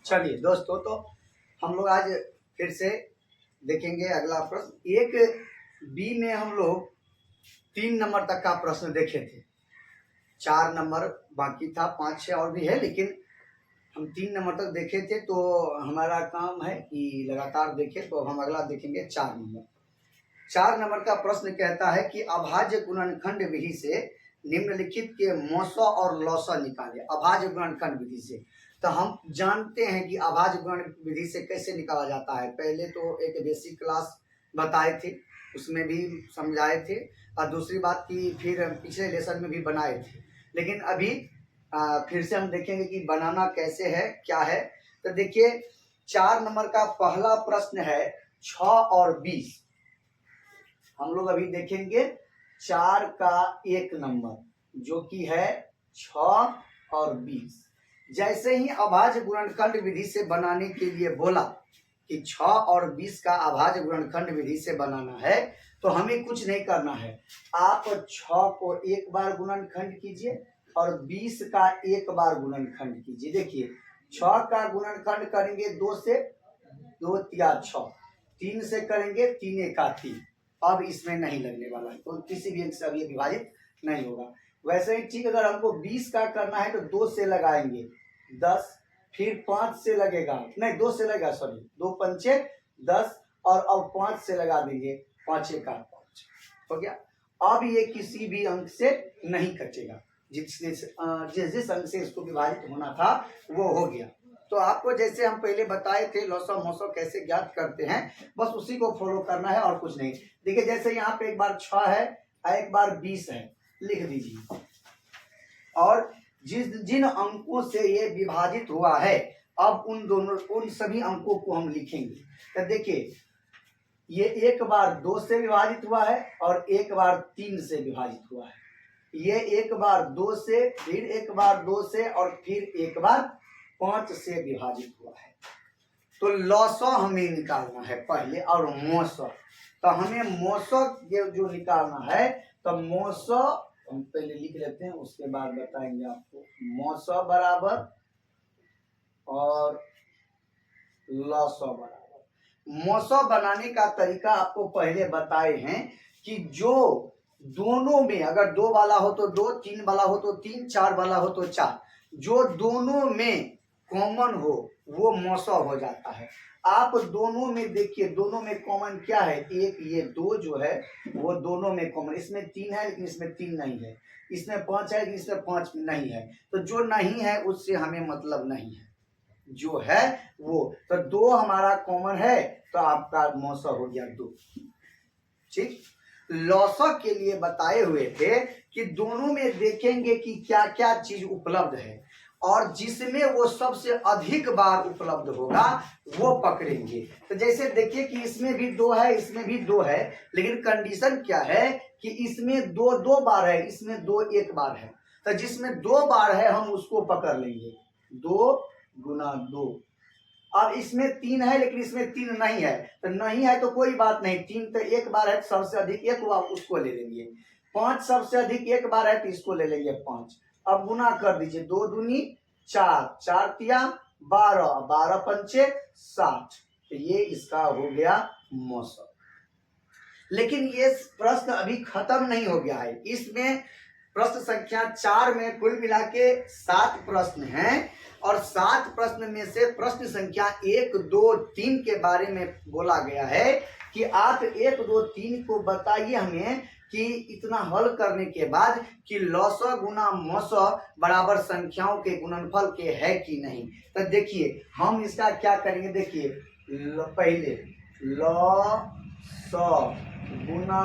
चलिए दोस्तों, तो हम लोग आज फिर से देखेंगे अगला प्रश्न। एक बी में हम लोग 3 नंबर तक का प्रश्न देखे थे, 4 नंबर बाकी था, 5-6 और भी है, लेकिन हम 3 नंबर तक देखे थे। तो हमारा काम है कि लगातार देखें। तो अब हम अगला देखेंगे 4 नंबर। 4 नंबर का प्रश्न कहता है कि अभाज्य गुणनखंड विधि से निम्नलिखित के मौसा और लौसा निकाले। अभाज्य गुणनखंड विधि से तो हम जानते हैं कि अभाज्य गुणन विधि से कैसे निकाला जाता है। पहले तो एक बेसिक क्लास बताए थे, उसमें भी समझाए थे, और दूसरी बात की फिर पिछले लेसन में भी बनाए थे। लेकिन अभी फिर से हम देखेंगे कि बनाना कैसे है, क्या है। तो देखिए, 4 नंबर का पहला प्रश्न है 6 और 20। हम लोग अभी देखेंगे 4 का 1 नंबर जो कि है 6 और 20। जैसे ही अभाज्य गुणनखंड विधि से बनाने के लिए बोला कि 6 और 20 का अभाज्य गुणनखंड विधि से बनाना है, तो हमें कुछ नहीं करना है। आप 6 को एक बार गुणनखंड कीजिए और 20 का एक बार गुणनखंड कीजिए। देखिए, 6 का गुणनखंड करेंगे 2 से, 2 तिया 6, 3 से करेंगे 3 एका 3। अब इसमें नहीं लगने वाला है, तो किसी भी अंक से अब ये विभाजित नहीं होगा। वैसे ही ठीक, अगर हमको 20 का करना है तो 2 से लगाएंगे 10, फिर 5 से लगेगा, नहीं 2 से लगेगा, सॉरी, 2 पंचे 10, और अब 5 से लगा देंगे, 5 एका 5 हो गया। अब ये किसी भी अंक से नहीं कटेगा, जिस अंक से इसको विभाजित होना था वो हो गया। तो आपको जैसे हम पहले बताए थे लौसा मौसा कैसे ज्ञात करते हैं, बस उसी को फॉलो करना है और कुछ नहीं। देखिए, जैसे यहाँ पे एक बार 6 है, एक बार 20 है, लिख दीजिए। और जिन अंकों से ये विभाजित हुआ है, अब उन सभी अंकों को हम लिखेंगे। तो देखिए, ये एक बार 2 से विभाजित हुआ है और एक बार 3 से विभाजित हुआ है। ये एक बार 2 से, फिर एक बार 2 से, और फिर एक बार 5 से विभाजित हुआ है। तो लौसा हमें निकालना है पहले, और मौसा। तो हमें मौसा जो निकालना है, तो मौसा हम पहले लिख लेते हैं, उसके बाद बताएंगे आपको। मौसा बराबर और लौसा बराबर। मौसा बनाने का तरीका आपको पहले बताए हैं कि जो दोनों में, अगर 2 वाला हो तो 2, 3 वाला हो तो 3, 4 वाला हो तो 4, जो दोनों में कॉमन हो वो मौसा हो जाता है। आप दोनों में देखिए, दोनों में कॉमन क्या है, एक ये 2 जो है वो दोनों में कॉमन, इसमें 3 है लेकिन इसमें 3 नहीं है, इसमें 5 है लेकिन इसमें 5 नहीं है। तो जो नहीं है उससे हमें मतलब नहीं है, जो है वो। तो 2 हमारा कॉमन है, तो आपका मौसा हो गया 2। ठीक, लौसा के लिए बताए हुए थे कि दोनों में देखेंगे कि क्या क्या चीज उपलब्ध है, और जिसमें वो सबसे अधिक बार उपलब्ध होगा वो पकड़ेंगे। तो जैसे देखिए कि इसमें भी 2 है, इसमें भी 2 है, लेकिन कंडीशन क्या है कि इसमें 2 बार है, इसमें 2 एक बार है। तो जिसमें 2 बार है हम उसको पकड़ लेंगे, 2 गुना 2। अब इसमें 3 है लेकिन इसमें 3 नहीं है, तो नहीं है तो कोई बात नहीं, 3 तो एक बार है, सबसे अधिक एक हुआ, उसको ले लेंगे। 5 सबसे अधिक एक बार है, तो इसको ले लेंगे 5। अब गुना कर दीजिए, 2 दूनी 4, 4 तिया 12, 12 पंचे 60। तो ये इसका हो गया मौसा। लेकिन ये प्रश्न अभी खत्म नहीं हो गया है। इसमें प्रश्न संख्या 4 में कुल मिला के 7 प्रश्न हैं, और 7 प्रश्न में से प्रश्न संख्या 1, 2, 3 के बारे में बोला गया है कि आप 1, 2, 3 को बताइए हमें कि इतना हल करने के बाद कि लौसा गुना मौसा बराबर संख्याओं के गुणनफल के है कि नहीं। तो देखिए, हम इसका क्या करेंगे। देखिए, पहले लौसा गुना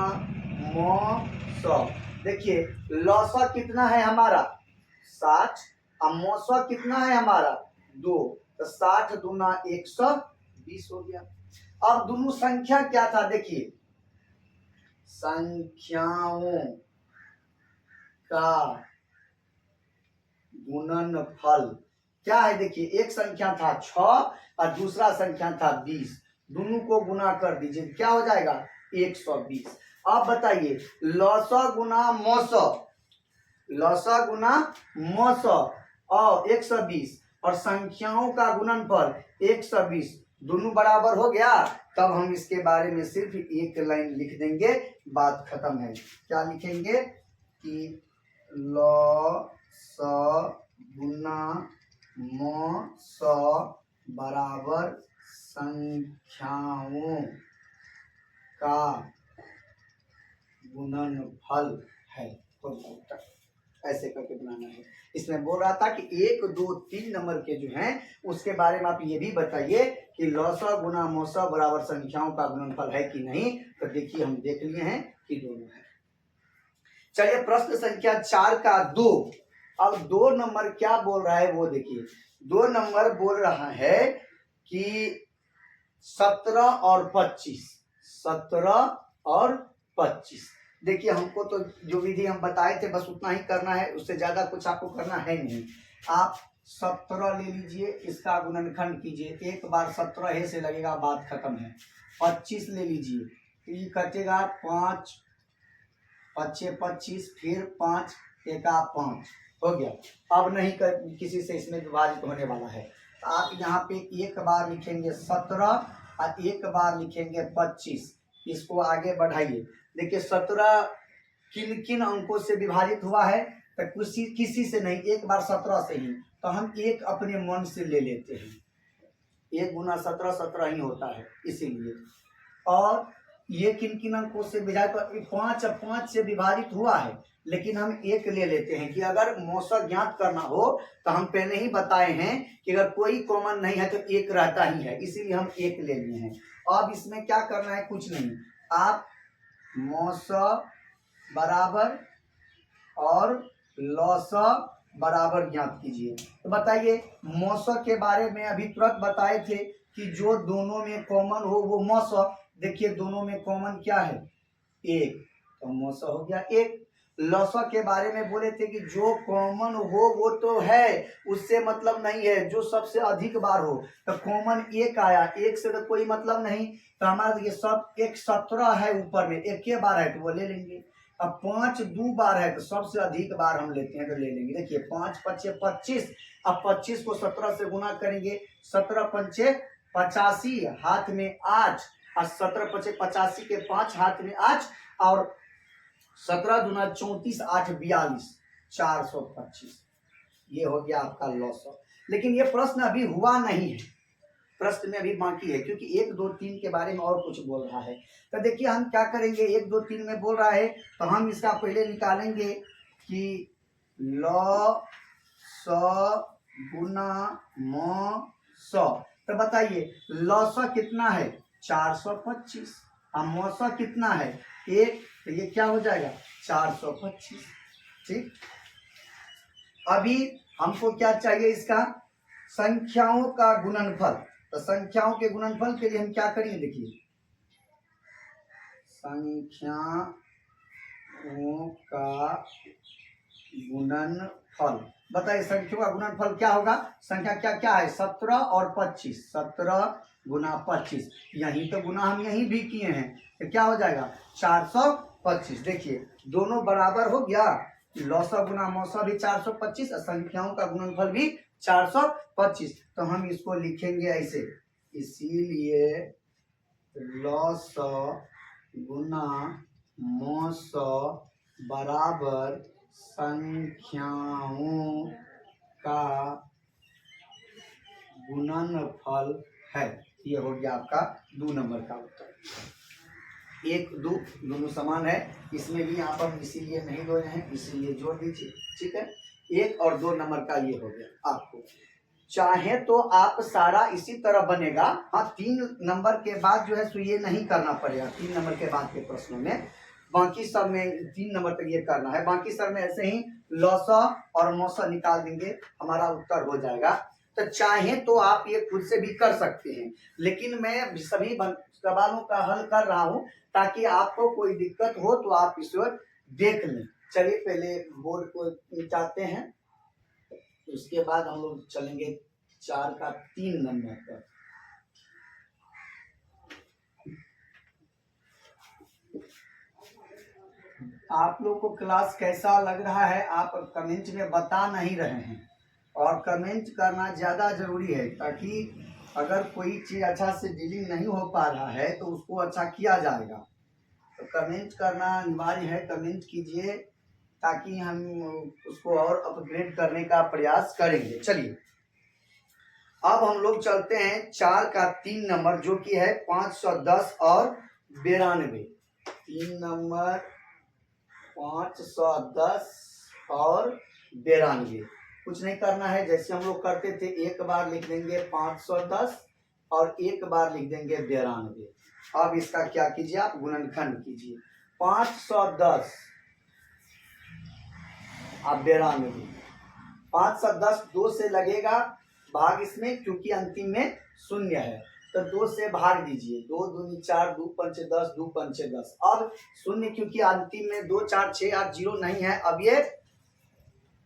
मौसा। देखिए, लौसा कितना है हमारा 60, और मौसा कितना है हमारा 2, तो 60 दूना 120 हो गया। अब दोनों संख्या क्या था, देखिए संख्याओं का गुणनफल क्या है। देखिए, एक संख्या था 6 और दूसरा संख्या था 20, दोनों को गुना कर दीजिए, क्या हो जाएगा 120। अब बताइए, लौसा गुना मौसा, लौसा गुना मौसा और 120, और संख्याओं का गुणनफल 120 दोनों बराबर हो गया, तब हम इसके बारे में सिर्फ एक लाइन लिख देंगे, बात खत्म है। क्या लिखेंगे कि लॉ स गुना म स बराबर संख्याओं का गुणनफल है। तो ऐसे करके बनाना है। इसमें बोल रहा था कि 1 2 3 नंबर के जो हैं उसके बारे में आप ये भी बताइए कि लॉसा गुना मौसा बराबर संख्याओं का गुणनफल है कि नहीं। तो देखिए हम देख लिए हैं कि दोनों है। चलिए प्रश्न संख्या 4 का 2। अब 2 नंबर क्या बोल रहा है वो देखिए। 2 नंबर बोल रहा है कि 17 और 25, 17 और 25। देखिए हमको तो जो विधि हम बताए थे बस उतना ही करना है, उससे ज्यादा कुछ आपको करना है नहीं। आप 17 ले लीजिए, इसका गुणनखंड कीजिए, एक बार 17 से लगेगा, बात खत्म है। 25 ले लीजिए, ये कटेगा 5 5 25, फिर 5 एका 5 हो गया। अब नहीं कर किसी से इसमें विभाजित होने वाला है। तो आप यहाँ पे एक बार लिखेंगे 17 और एक बार लिखेंगे 25। इसको आगे बढ़ाइए। देखिए 17 किन किन अंकों से विभाजित हुआ है, तो किसी से नहीं, एक बार 17 से ही। तो हम एक अपने मन से ले लेते हैं, 1 गुना 17 17 ही होता है इसीलिए। और ये किन किन अंकों से विभाजित, 5 5 से विभाजित हुआ है, लेकिन हम एक ले लेते हैं कि अगर मौसा ज्ञात करना हो तो हम पहले ही बताए हैं कि अगर कोई कॉमन नहीं है तो एक रहता ही है, इसीलिए हम एक ले लिए हैं। अब इसमें क्या करना है, कुछ नहीं, आप मौसा बराबर और लौसा बराबर ज्ञात कीजिए। तो बताइए मौसा के बारे में अभी तुरंत बताए थे कि जो दोनों में कॉमन हो वो मौसा। देखिए दोनों में कॉमन क्या है, 1, तो मौसा हो गया 1। लौसा के बारे में बोले थे कि जो कॉमन हो वो तो है, उससे मतलब नहीं है, जो सबसे अधिक बार हो। तो कॉमन 1 आया, 1 से तो कोई मतलब नहीं। तो हमारा ये सब 17 है, ऊपर में 1 बार है तो वो ले लेंगे। अब 5 2 बार है तो सबसे अधिक बार हम लेते हैं तो ले लेंगे। देखिए 5 5 25, अब 25 को 17 से गुना करेंगे, 17 5 85, हाथ में 8, और 17 5 85 के 5 हाथ में 8, और 17 दूना 34, 8 42, 425। ये हो गया आपका लॉस। लेकिन ये प्रश्न अभी हुआ नहीं है, प्रश्न में अभी बाकी है, क्योंकि 1 2 3 के बारे में और कुछ बोल रहा है। तो देखिए हम क्या करेंगे, 1 2 3 में बोल रहा है तो हम इसका पहले निकालेंगे कि लॉ स गुना म स। तो बताइए लॉ कितना है, 425, और मौसा कितना है 1, तो ये क्या हो जाएगा 425। ठीक, अभी हमको क्या चाहिए, इसका संख्याओं का गुणनफल। तो संख्याओं के गुणनफल के लिए हम क्या करेंगे, देखिए संख्याओं का गुणनफल। बताइए संख्याओं का गुणनफल क्या होगा, संख्या क्या क्या है 17 और 25, 17 गुना 25, यही तो गुना हम यही भी किए हैं, तो क्या हो जाएगा 425। देखिए दोनों बराबर हो गया, लौसा गुना मौसा भी 425 और संख्याओं का गुणनफल भी 425। तो हम इसको लिखेंगे ऐसे, इसीलिए लौसा गुना मौसा बराबर संख्याओं का गुणनफल है। ये हो गया आपका 2 नंबर का उत्तर। 1 2 दोनों समान है, इसमें भी यहाँ पर इसीलिए नहीं जोड़े हैं, इसीलिए जोड़ दीजिए। ठीक है, 1 और 2 नंबर का ये हो गया। आपको चाहे तो आप सारा इसी तरह बनेगा, हाँ 3 नंबर के बाद जो है सो ये नहीं करना पड़ेगा, 3 नंबर के बाद के प्रश्नों में, बाकी सब में 3 नंबर तक ये करना है, बाकी सब में ऐसे ही लौसा और मौसा निकाल देंगे, हमारा उत्तर हो जाएगा। तो चाहे तो आप ये खुद से भी कर सकते हैं, लेकिन मैं सभी सवालों का हल कर रहा हूं ताकि आपको कोई दिक्कत हो तो आप इसे देख लें। चलिए पहले बोर्ड को मिटाते हैं, उसके बाद हम लोग चलेंगे 4 का 3 नंबर पर। आप लोग को क्लास कैसा लग रहा है आप कमेंट में बता नहीं रहे हैं, और कमेंट करना ज़्यादा ज़रूरी है, ताकि अगर कोई चीज़ अच्छा से डीलिंग नहीं हो पा रहा है तो उसको अच्छा किया जाएगा। तो कमेंट करना अनिवार्य है, कमेंट कीजिए ताकि हम उसको और अपग्रेड करने का प्रयास करेंगे। चलिए अब हम लोग चलते हैं 4 का 3 नंबर, जो कि है 510 और 92। 3 नंबर 510 और 92। कुछ नहीं करना है, जैसे हम लोग करते थे, एक बार लिख देंगे 510 और एक बार लिख देंगे 92। अब इसका क्या कीजिए, आप गुणनखंड कीजिए। 510 अब 92। 510 2 से लगेगा भाग इसमें, क्योंकि अंतिम में शून्य है, तो 2 से भाग दीजिए। 2 दूनी 4, 2 पंचे 10, 2 पंचे 10। अब शून्य, क्योंकि अंतिम में 2 4 6 8 0 नहीं है, अब ये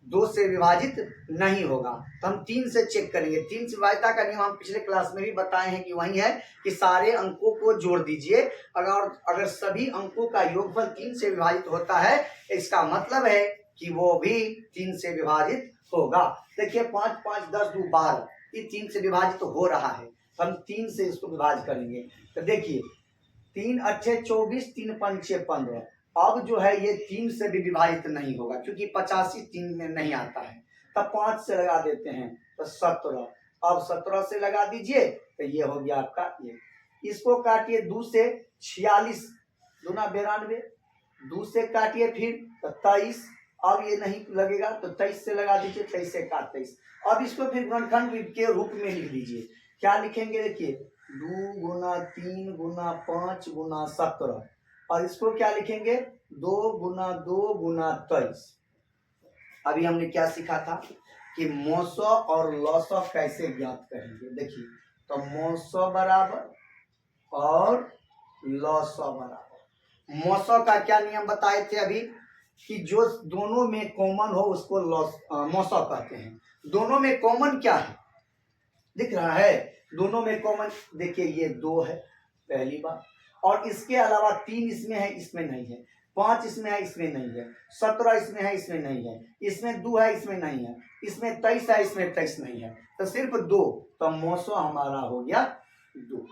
2 से विभाजित नहीं होगा। तो हम 3 से चेक करेंगे। 3 से विभाजिता का नियम हम पिछले क्लास में भी बताए हैं कि वही है कि सारे अंकों को जोड़ दीजिए। अगर सभी अंकों का योगफल 3 से विभाजित होता है, इसका मतलब है कि वो भी 3 से विभाजित होगा। देखिए 5 5 10 2 12, ये 3 से विभाजित हो रहा है, तो हम 3 से इसको विभाजित करेंगे। तो देखिए 3 अट्ठे 24, 3 पंचे 15। अब जो है ये 3 से भी विभाजित नहीं होगा, क्योंकि 85 3 में नहीं आता है। तब 5 से लगा देते हैं तो 17। अब 17 से लगा दीजिए तो ये हो गया आपका ये। इसको काटिए 2 से 46 दूना 92, 2 से काटिए फिर तो 23। अब ये नहीं लगेगा तो 23 से लगा दीजिए, 23 से काट 23। अब इसको फिर गुणनखंड के रूप में लिख दीजिए। क्या लिखेंगे, देखिए 2 गुना 3 गुना 5 गुना 17, और इसको क्या लिखेंगे 2 गुना 2 गुना 23। अभी हमने क्या सीखा था कि मौसो और लौसो कैसे ज्ञात करेंगे। देखिए तो मौसो बराबर और लौसो बराबर। मौसो का क्या नियम बताए थे अभी, कि जो दोनों में कॉमन हो उसको मौसो कहते हैं। दोनों में कॉमन क्या है, दिख रहा है, दोनों में कॉमन देखिए ये 2 है पहली बात, और इसके अलावा 3 इसमें है, इसमें नहीं है। 5 इसमें है, इसमें नहीं है। 17 इसमें है, इसमें नहीं है। इसमें 2 है, इसमें नहीं है। इसमें 23 है, इसमें 23 नहीं है, तो सिर्फ 2। तो मौसो हमारा हो गया 2।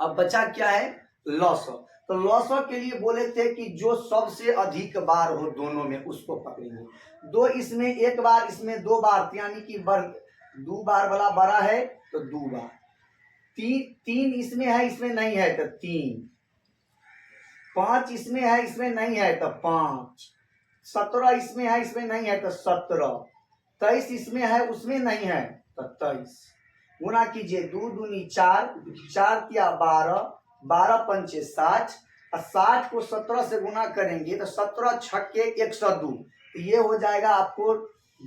अब बचा क्या है, लौसो। तो लौसो के लिए बोले थे कि जो सबसे अधिक बार हो दोनों में उसको पकड़ेंगे। 2 इसमें 1 बार, इसमें 2 बार, यानी कि 2 बार वाला बड़ा है तो 2 बार। 3 इसमें है, इसमें नहीं है तो 3। 5 इसमें है, इसमें नहीं है तो 5। 17 इसमें है, इसमें नहीं है तो 17। 23 इसमें है, उसमें नहीं है तो 23। गुना कीजिए 2 दूनी 4, 4 तिया 12, 12 पंचे 60, और 60 को 17 से गुना करेंगे तो 17 छक्के 102, तो ये हो जाएगा आपको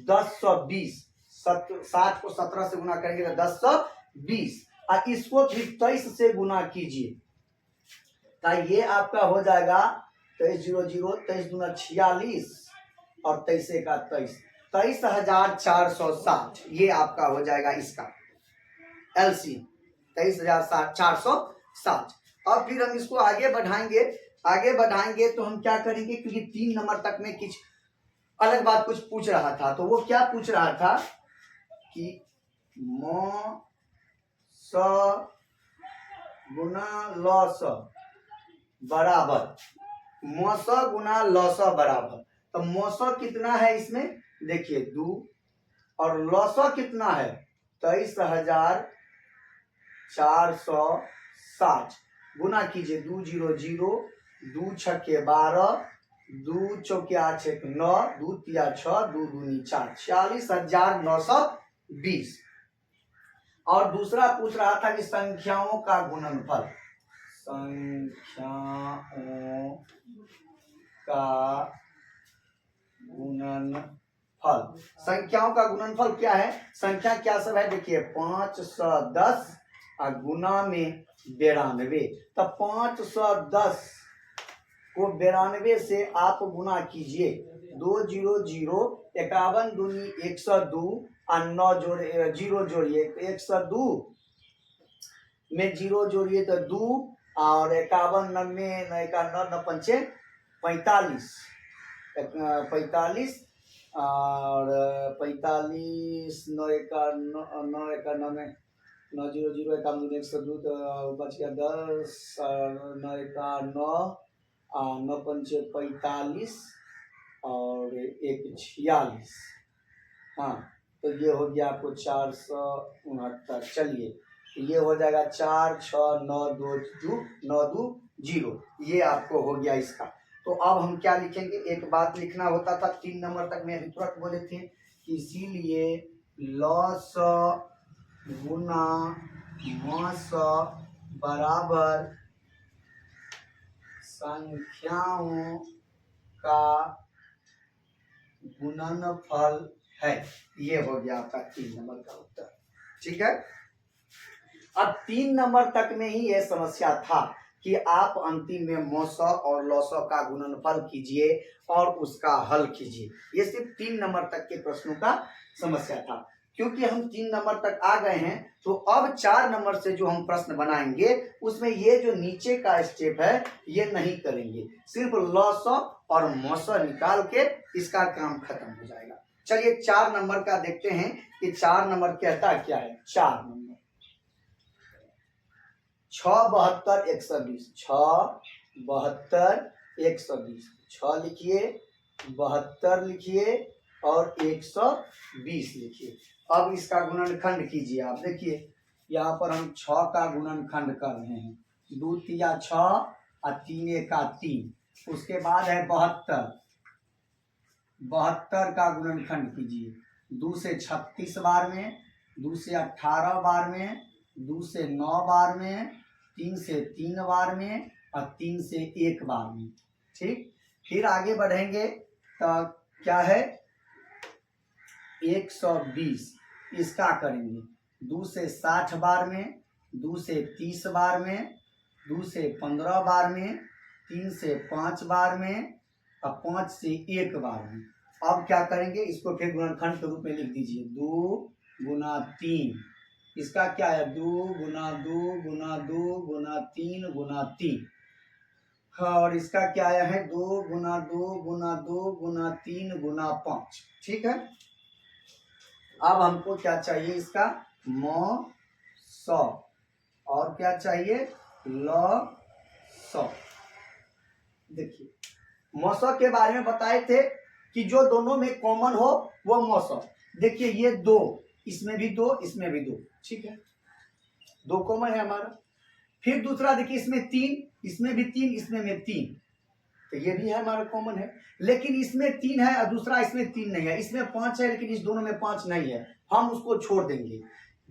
1020। 60 को 17 से गुना करेंगे तो 1020, और इसको फिर 23 से गुना कीजिए तो ये आपका हो जाएगा 23 0 0, 23 दूना 46 और 23 का 23, 23,460। ये आपका हो जाएगा इसका एलसी 23,460। अब फिर हम इसको आगे बढ़ाएंगे तो हम क्या करेंगे, क्योंकि 3 नंबर तक में कुछ अलग बात कुछ पूछ रहा था। तो वो क्या पूछ रहा था कि मौसो गुना लौसो बराबर, मौसो गुना लौसो बराबर। तो मौसो कितना है इसमें, देखिए 2, और लौसो कितना है 23,460। गुना कीजिए 2 0 0, 2 छक्के 12, 2 चौके 8 1 9, 2 तिया 6, 2 दूनी 4, 46,920। और दूसरा पूछ रहा था कि संख्याओं का गुणनफल, संख्याओं का गुणनफल। संख्याओं का गुणनफल क्या है, संख्या क्या सब है, देखिए 510 और गुना में 92। तो 510 को 92 से आप गुना कीजिए। 2 0 0, 51 दूनी 102, और 9 जोड़िए 0 जोड़िए 102 में 0 जोड़िए तो 2, और 51 90 9 पंचे 45, 45 और 45, 9 एका 9 में 9 0 0 1 102 तो बच गया 10, 9 एका 9, 9 पंचे 45 और 1 46। हाँ, तो ये हो गया आपको 469। चलिए ये हो जाएगा 4 6 9 2 9 2 0, ये आपको हो गया इसका। तो अब हम क्या लिखेंगे, एक बात लिखना होता था 3 नंबर तक में, अभी तुरंत बोले थे कि इसीलिए लॉस गुना मास बराबर संख्याओं का गुणनफल है। ये हो गया आपका 3 नंबर का उत्तर। ठीक है, अब 3 नंबर तक में ही यह समस्या था कि आप अंतिम में मौसौ और लौसौ का गुणनफल कीजिए और उसका हल कीजिए। ये सिर्फ 3 नंबर तक के प्रश्नों का समस्या था। क्योंकि हम 3 नंबर तक आ गए हैं तो अब 4 नंबर से जो हम प्रश्न बनाएंगे उसमें ये जो नीचे का स्टेप है ये नहीं करेंगे, सिर्फ लौसौ और मौसौ निकाल के इसका काम खत्म हो जाएगा। चलिए 4 नंबर का देखते हैं कि 4 नंबर कहता क्या है। 4 नंबर 6 72 120, 6 72 120, 6 लिखिए, 72 लिखिए और 120 लिखिए। अब इसका गुणनखंड कीजिए। आप देखिए यहाँ पर हम 6 का गुणनखंड कर रहे हैं, 2 तिया 6 और 3 एका 3। उसके बाद है 72, 72 का गुणनखंड कीजिए। 2 से 36 बार में, 2 से 18 बार में, 2 से 9 बार में, 3 से 3 बार में और 3 से 1 बार में। ठीक, फिर आगे बढ़ेंगे तो क्या है 120, इसका करेंगे 2 से 60 बार में, 2 से 30 बार में, 2 से 15 बार में, 3 से 5 बार में और 5 से 1 बार में। अब क्या करेंगे, इसको फिर गुणनखंड के रूप में लिख दीजिए। 2 गुना 3, इसका क्या है 2 गुना 2 गुना 2 गुना 3 गुना 3, और इसका क्या आया है 2 गुना 2 गुना 2 गुना 3 गुना 5। ठीक है, अब हमको क्या चाहिए, इसका मौसौ और क्या चाहिए लौसौ। देखिए मौसौ के बारे में बताए थे कि जो दोनों में कॉमन हो वो मौसौ। देखिए ये 2, इसमें भी 2, इसमें भी 2। ठीक है, 2 कॉमन है हमारा। फिर दूसरा देखिए इसमें 3, इसमें भी 3, इसमें में 3, तो ये भी है हमारा कॉमन है। लेकिन इसमें 3 है और दूसरा इसमें 3 नहीं है। इसमें 5 है लेकिन इस दोनों में 5 नहीं है, हम उसको छोड़ देंगे।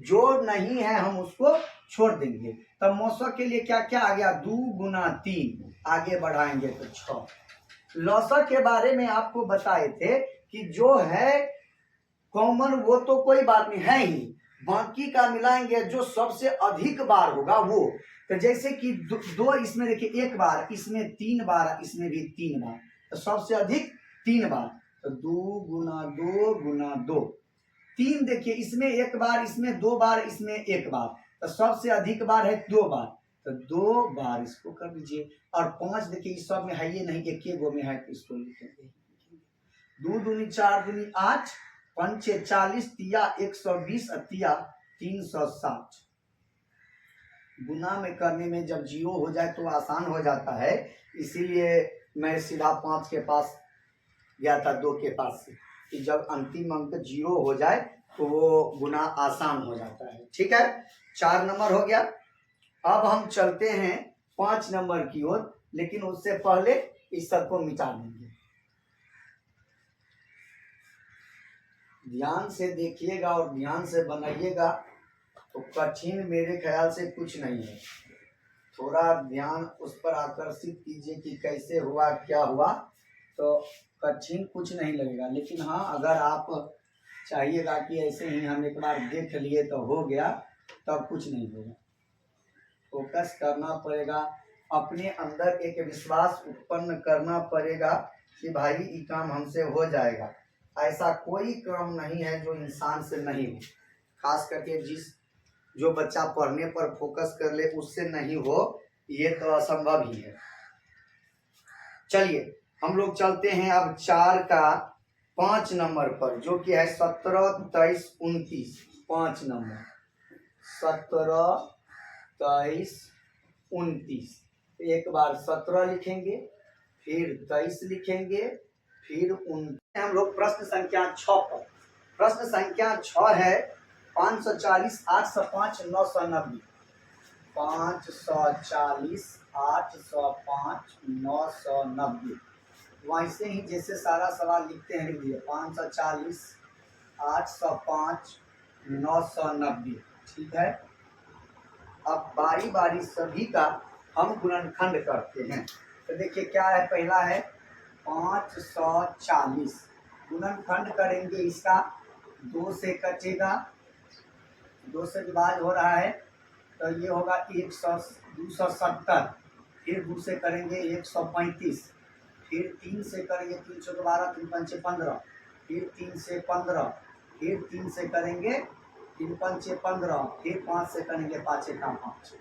जो नहीं है हम उसको छोड़ देंगे। तब मौसौ के लिए क्या क्या आ गया 2 गुना 3, आगे बढ़ाएंगे तो 6। लौसौ के बारे में आपको बताए थे कि जो है कॉमन वो तो कोई बात नहीं है ही, बाकी का मिलाएंगे जो सबसे अधिक बार होगा वो। तो जैसे कि 2 इसमें देखिए 1 बार, इसमें 3 बार, इसमें भी 3 बार, तो सबसे अधिक 3 बार, तो 2 गुना 2 गुना 2। 3 देखिए इसमें 1 बार, इसमें 2 बार, इसमें 1 बार, तो सबसे अधिक बार है 2 बार, तो 2 बार इसको कर दीजिए। और 5 देखिए इस सब में है ये नहीं, एक गो में है तो इसको लिखेंगे। 2 दूनी 4 दूनी 8, 5 40, तिया 120 और तिया 360। गुना में करने में जब 0 हो जाए तो आसान हो जाता है, इसीलिए मैं सीधा 5 के पास गया था 2 के पास से, कि जब अंतिम अंक 0 हो जाए तो वो गुना आसान हो जाता है। ठीक है, 4 नंबर हो गया। अब हम चलते हैं 5 नंबर की ओर, लेकिन उससे पहले इस सब को मिटा देंगे। ध्यान से देखिएगा और ध्यान से बनाइएगा, तो कठिन मेरे ख्याल से कुछ नहीं है। थोड़ा ध्यान उस पर आकर्षित कीजिए कि कैसे हुआ क्या हुआ, तो कठिन कुछ नहीं लगेगा। लेकिन हाँ, अगर आप चाहिएगा कि ऐसे ही हम एक बार देख लिए तो हो गया, तब कुछ नहीं होगा। फोकस करना पड़ेगा, अपने अंदर एक विश्वास उत्पन्न करना पड़ेगा कि भाई ये काम हमसे हो जाएगा। ऐसा कोई काम नहीं है जो इंसान से नहीं हो, खास करके जो बच्चा पढ़ने पर फोकस कर ले उससे नहीं हो, ये तो असंभव ही है। चलिए हम लोग चलते हैं अब 4 का 5 नंबर पर जो कि है 17, 23, 29। 5 नंबर 17, 23, 29। एक बार 17 लिखेंगे, फिर 23 लिखेंगे, फिर 29। हम लोग प्रश्न संख्या 6 पर। प्रश्न संख्या 6 है 540, 805, 990। 540, 805, 990। वैसे ही जैसे सारा सवाल लिखते हैं, लिख दिए 540, 805, 990। ठीक है। अब बारी बारी सभी का हम गुणनखंड करते हैं। तो देखिए क्या है, पहला है 540। गुणनखंड करेंगे इसका, 2 से कटेगा, 2 से विभाज्य हो रहा है तो ये होगा 270। फिर 2 से करेंगे 135, फिर 3 से करेंगे 312, 3 पंचे 15, फिर 3 से 15, फिर 3 से करेंगे 3 पंचे 15, फिर 5 से करेंगे 5 का 5।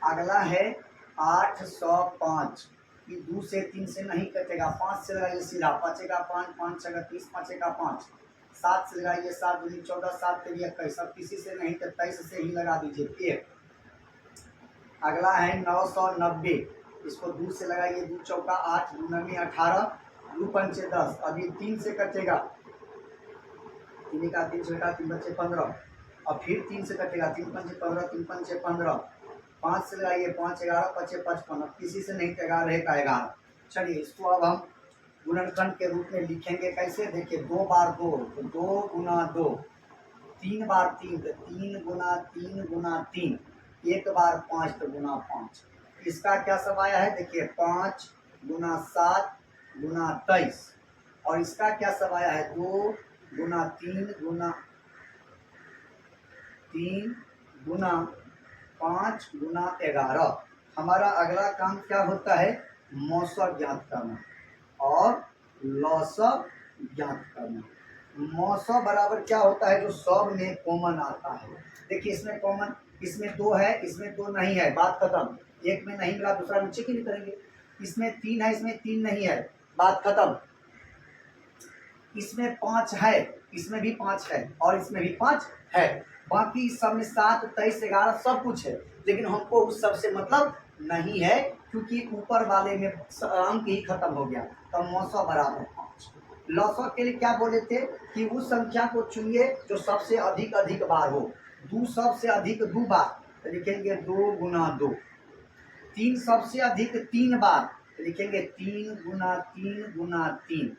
अगला है 805। 2 से 3 से नहीं कटेगा, 5 से लगाइए सीधा, 5 का 5, 5 का 30, 5 का 5। 7 से लगाइए 7 दूनी 14, 7 के लिए 21। अब किसी से नहीं तो 23 से ही लगा दीजिए 1। अगला है 990। इसको 2 से लगाइए, 2 चौका 8, 2 नमी 18, 2 पंचे 10। अभी 3 से कटेगा, 3 का 3 छठा, 3 बच्चे 15। और फिर 3 से कटेगा, 3 पंचे 15, 3 पंचे 15। 5 से लगाइए, 5 11, 5 55। अब किसी से नहीं, 11 का 11। चलिए इसको अब हम गुणनखंड के रूप में लिखेंगे। कैसे, देखिए 2 बार 2 तो 2 गुना 2, 3 बार 3 तो 3 गुना 3 गुना 3, 1 बार 5 तो गुना 5। इसका क्या सब आया है, देखिए 5 गुना 7 गुना 23। और इसका क्या सब आया है, 2 गुना 3 गुना 3 गुना 5 गुना 11। हमारा अगला काम क्या होता है, मौसम ज्ञात करना और लौसम ज्ञात करना। मौसम बराबर क्या होता है, जो सब में कॉमन आता है। देखिए इसमें कॉमन, इसमें 2 है, इसमें 2 नहीं है, बात खत्म। एक में नहीं मिला, दूसरा नीचे की नहीं करेंगे। इसमें 3 है, इसमें 3 नहीं है, बात खत्म। इसमें 5 है, इसमें भी 5 है, और इसमें भी 5 है। बाकी सब में 7, 23, 11 सब कुछ है, लेकिन हमको उस सब से मतलब नहीं है, क्योंकि ऊपर वाले में अंक ही खत्म हो गया। तो मौसम बराबर 5। लौसम के लिए क्या बोले थे कि उस संख्या को चुनिए जो सबसे अधिक बार हो। 2 सबसे अधिक 2 बार तो लिखेंगे 2 गुना 2। 3 सबसे अधिक 3 बार तो लिखेंगे 3 गुना 3 गुना 3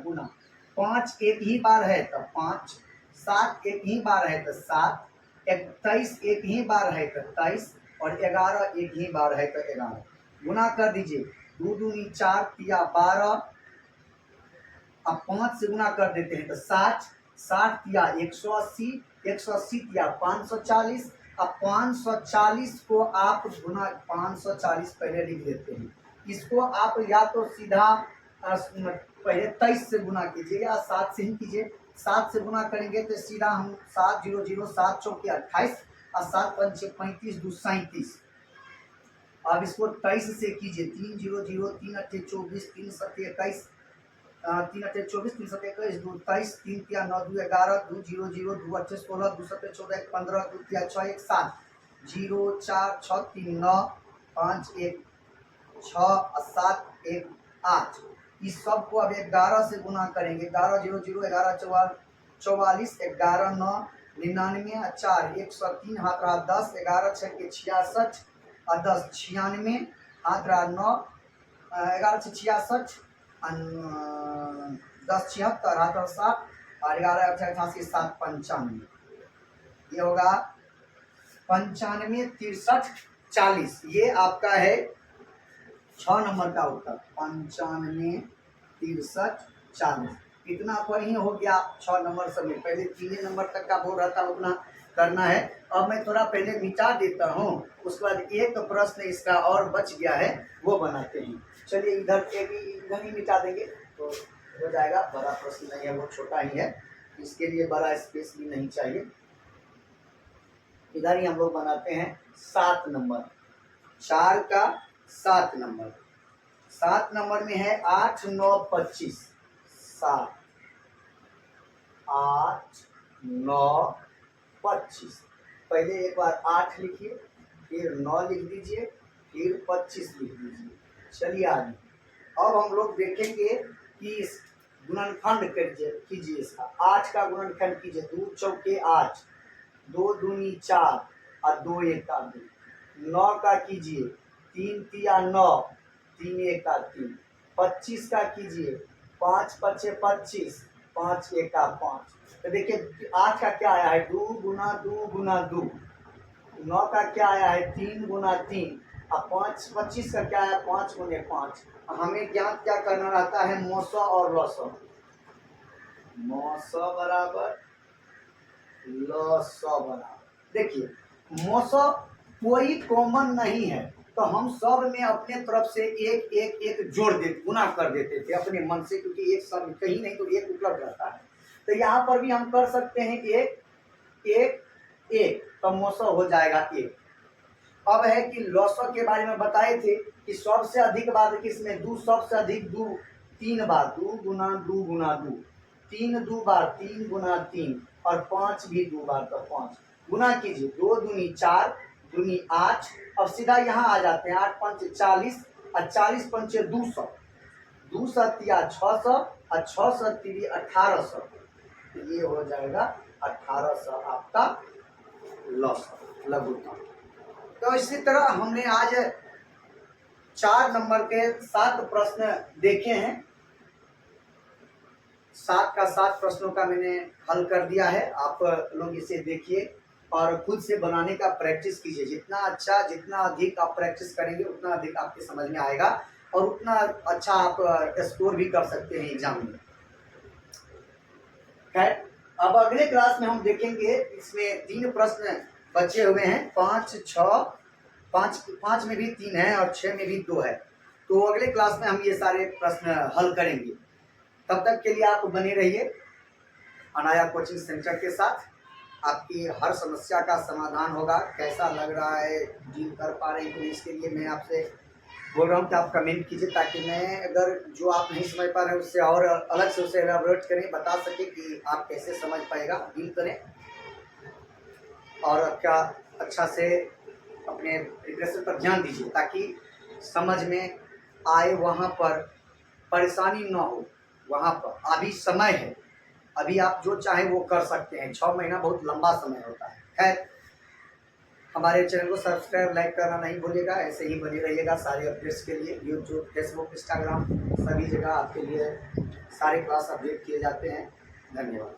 गुना। 5 एक ही बार है तो 5, 7 एक ही बार है तो 7, 23 एक ही बार है तो 23, और 11 एक ही बार है तो 11। गुना कर दीजिए, 2 दूनी 4, 3 12। अब 5 से गुना कर देते हैं तो 60, 60 या 180, 180 या 540। अब 540 को आप गुना 540 पहले लिख देते हैं। इसको आप या तो सीधा पहले 23 से गुना कीजिए या 7 से ही कीजिए। 7 से गुना करेंगे तो सीधा हम 7 0 0, 7 चौके 28 और 7 पंचे 35, 2 37। अब इसको 23 से कीजिए, 3 0 0, 3 अट्ठे 24, 3 सत्ते 21, 3 अट्ठे 24, 3 सत्ते 21, 2 23, 3 तिया 9 2 11, 2 0 0, 2 अट्ठे 16, 2 सत्ते 14, 1 15, 2 तिया 6 1 7, 0 4 6 3 9, 5 1 6 और 7 1 8। इस सब को अब 11 से गुना करेंगे। 11 0 0, 11 44, 11 9 99, 4 103, हाथ रहा 10, 11 6 के 66 और 10 96, हाथ रहा 9, 11 से 66, 10 76, हाथ रहा 7 और 11 88, 7 95। ये होगा 95 63 40। ये आपका है 6 नंबर का उत्तर, 95 63 40। इतना पर ही हो गया 6 नंबर समय। पहले 3 नंबर तक का बोल रहा था उतना करना है। अब मैं थोड़ा पहले मिटा देता हूँ, उसके बाद एक प्रश्न इसका और बच गया है, वो बनाते हैं। चलिए इधर ही मिटा देंगे तो हो जाएगा। बड़ा प्रश्न नहीं है, वो छोटा ही है, इसके लिए बड़ा स्पेस भी नहीं चाहिए। इधर ही हम लोग बनाते हैं 7 नंबर। 4 का 7 नंबर। 7 नंबर में है 8 9 25। 7 8 9 25। पहले एक बार 8 लिखिए, फिर 9 लिख दीजिए, फिर 25 लिख दीजिए। चलिए आगे। अब हम लोग देखेंगे कि इस गुणनखंड कीजिए इसका। 8 का गुणनखंड कीजिए। 2 चौके 8, 2 दूनी 4 और 2 एका 2। 9 का कीजिए। 3 तिया 9, 3 एका 3। 25 का कीजिए। 5 पचे 25, 5 एका 5। तो देखिए 8 का क्या आया है 2 गुना 2 गुना 2। 9 का क्या आया है 3 गुना 3। अब 25 का क्या है 5 गुने 5। हमें ज्ञात क्या करना रहता है मौसा और लौसा। मौसा बराबर लौसा बराबर। देखिए मौसा कोई कॉमन नहीं है, तो हम सब में अपने तरफ से एक एक एक जोड़ देते, गुना कर देते थे अपने मन से, क्योंकि एक सब कहीं नहीं तो एक उपलब्ध रहता है। तो यहाँ पर भी हम कर सकते हैं एक एक एक, तो मौसा हो जाएगा एक। अब है कि लौसा के बारे में बताए थे कि सबसे अधिक बार किसमें 2, सबसे अधिक 2 3 बार, 2 गुना 2 गुना 2, 3 2 बार 3 गुना 3 और 5 भी 2 बार, तो 5 गुना कीजिए। 2 दूनी 4, दूनी 8। अब सीधा यहाँ आ जाते हैं। 8 पंच 40 और 40 पंचे 200, 200 तिया 600 और 600 तिरी 1800। ये हो जाएगा 1800 आपका लौसा लघुत्तम। तो इसी तरह हमने आज 4 नंबर के 7 प्रश्न देखे हैं। 7 का 7 प्रश्नों का मैंने हल कर दिया है। आप लोग इसे देखिए और खुद से बनाने का प्रैक्टिस कीजिए। जितना अच्छा, जितना अधिक आप प्रैक्टिस करेंगे उतना अधिक आपके समझ में आएगा और उतना अच्छा आप स्कोर भी कर सकते हैं एग्जाम में। खैर, अब अगले क्लास में हम देखेंगे, इसमें 3 प्रश्न बचे हुए हैं। 5 6 5 में भी 3 है और 6 में भी 2 है। तो अगले क्लास में हम ये सारे प्रश्न हल करेंगे। तब तक के लिए आप बने रहिए अनाया कोचिंग सेंटर के साथ। आपकी हर समस्या का समाधान होगा। कैसा लग रहा है, डील कर पा रहे हैं तो इसके लिए मैं आपसे बोल रहा हूँ कि आप कमेंट कीजिए, ताकि मैं अगर जो आप नहीं समझ पा रहे हैं उससे और अलग से उसे एलाबोरेट करें, बता सके कि आप कैसे समझ पाएगा। डील करें और क्या अच्छा से अपने प्रिपरेशन पर ध्यान दीजिए, ताकि समझ में आए, वहाँ पर परेशानी ना हो। वहाँ पर अभी समय है, अभी आप जो चाहें वो कर सकते हैं। 6 महीना बहुत लंबा समय होता है। खैर, हमारे चैनल को सब्सक्राइब लाइक करना नहीं भूलिएगा। ऐसे ही बने रहिएगा सारे अपडेट्स के लिए। यूट्यूब, फेसबुक, इंस्टाग्राम सभी जगह आपके लिए सारे क्लास अपडेट किए जाते हैं। धन्यवाद।